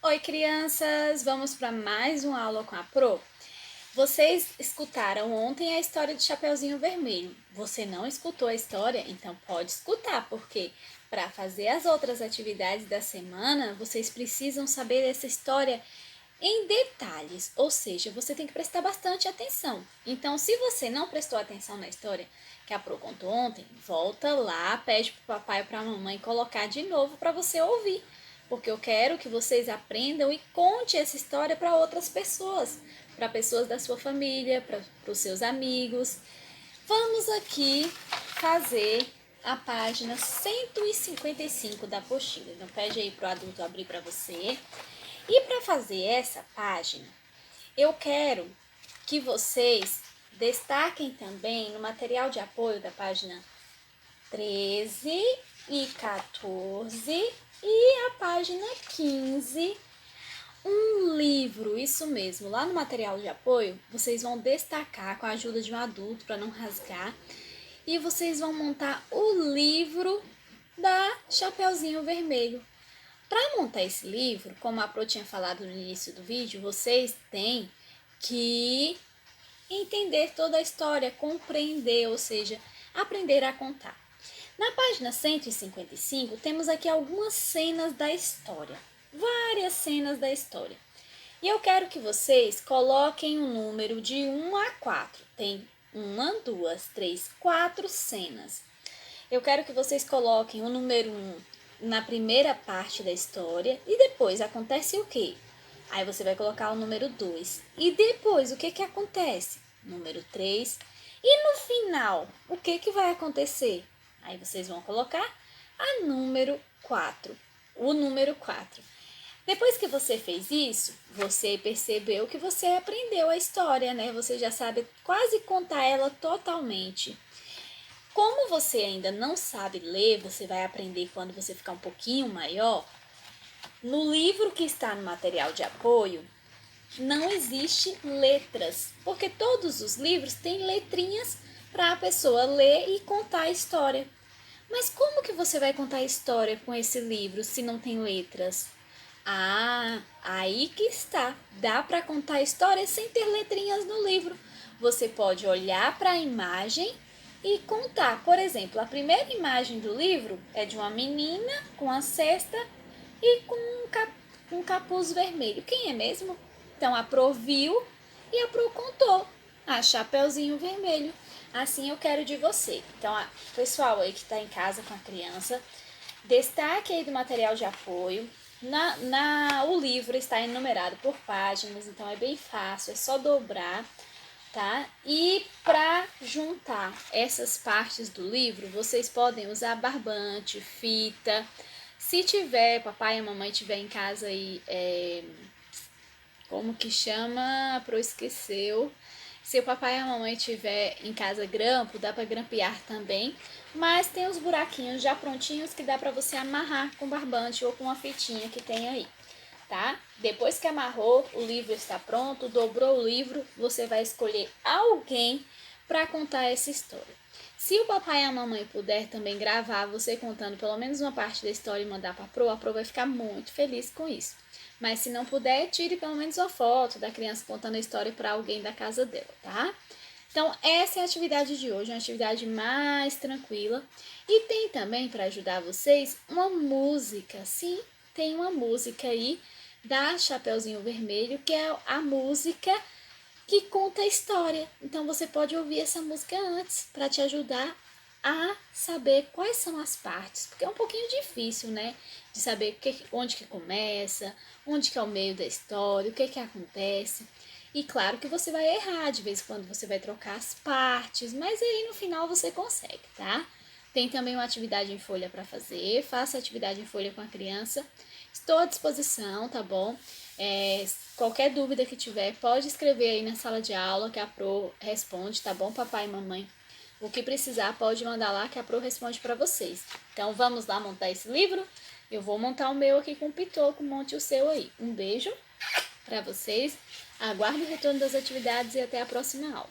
Oi, crianças! Vamos para mais uma aula com a Pro. Vocês escutaram ontem a história do Chapeuzinho Vermelho. Você não escutou a história? Então pode escutar, porque para fazer as outras atividades da semana, vocês precisam saber essa história em detalhes, ou seja, você tem que prestar bastante atenção. Então, se você não prestou atenção na história que a Pro contou ontem, volta lá, pede para o papai ou para a mamãe colocar de novo para você ouvir, porque eu quero que vocês aprendam e conte essa história para outras pessoas, para pessoas da sua família, para os seus amigos. Vamos aqui fazer a página 155 da apostila. Então, pede aí para o adulto abrir para você. E para fazer essa página, eu quero que vocês destaquem também no material de apoio da página 13 e 14 e a página 15, um livro, isso mesmo. Lá no material de apoio, vocês vão destacar com a ajuda de um adulto para não rasgar e vocês vão montar o livro da Chapeuzinho Vermelho. Para montar esse livro, como a Pro tinha falado no início do vídeo, vocês têm que entender toda a história, compreender, ou seja, aprender a contar. Na página 155, temos aqui algumas cenas da história, várias cenas da história. E eu quero que vocês coloquem o número de 1 a 4. Tem 1, 2, 3, 4 cenas. Eu quero que vocês coloquem o número 1 na primeira parte da história e depois acontece o quê? Aí você vai colocar o número 2. E depois o que acontece? Número 3. E no final, o que vai acontecer? Aí vocês vão colocar a número 4. O número 4. Depois que você fez isso, você percebeu que você aprendeu a história, né? Você já sabe quase contar ela totalmente. Como você ainda não sabe ler, você vai aprender quando você ficar um pouquinho maior. No livro que está no material de apoio, não existe letras, porque todos os livros têm letrinhas para a pessoa ler e contar a história. Mas como que você vai contar a história com esse livro se não tem letras? Ah, aí que está. Dá para contar a história sem ter letrinhas no livro. Você pode olhar para a imagem e contar. Por exemplo, a primeira imagem do livro é de uma menina com a cesta e com um capuz vermelho. Quem é mesmo? Então a Pro viu e a Pro contou. A Chapeuzinho Vermelho. Assim eu quero de você. Então, pessoal aí que está em casa com a criança, destaque aí do material de apoio. O livro está enumerado por páginas, então é bem fácil, é só dobrar, tá? E para juntar essas partes do livro, vocês podem usar barbante, fita. Se tiver, papai e mamãe tiver em casa aí, como que chama? Pro esqueceu. Se o papai e a mamãe tiver em casa grampo, dá para grampear também. Mas tem os buraquinhos já prontinhos que dá para você amarrar com barbante ou com uma fitinha que tem aí, tá? Depois que amarrou, o livro está pronto, dobrou o livro, você vai escolher alguém para contar essa história. Se o papai e a mamãe puder também gravar você contando pelo menos uma parte da história e mandar para a Pro vai ficar muito feliz com isso. Mas se não puder, tire pelo menos uma foto da criança contando a história para alguém da casa dela, tá? Então, essa é a atividade de hoje, uma atividade mais tranquila. E tem também, para ajudar vocês, uma música. Sim, tem uma música aí da Chapeuzinho Vermelho, que é a música que conta a história. Então, você pode ouvir essa música antes, para te ajudar a saber quais são as partes, porque é um pouquinho difícil, né, de saber onde que começa, onde que é o meio da história, o que acontece. E claro que você vai errar, de vez em quando você vai trocar as partes, mas aí no final você consegue, tá? Tem também uma atividade em folha para fazer, faça atividade em folha com a criança. Estou à disposição, tá bom? Qualquer dúvida que tiver, pode escrever aí na sala de aula que a Pro responde, tá bom, papai e mamãe? O que precisar, pode mandar lá que a Pro responde para vocês. Então, vamos lá montar esse livro? Eu vou montar o meu aqui com o pitoco, monte o seu aí. Um beijo para vocês, aguardo o retorno das atividades e até a próxima aula.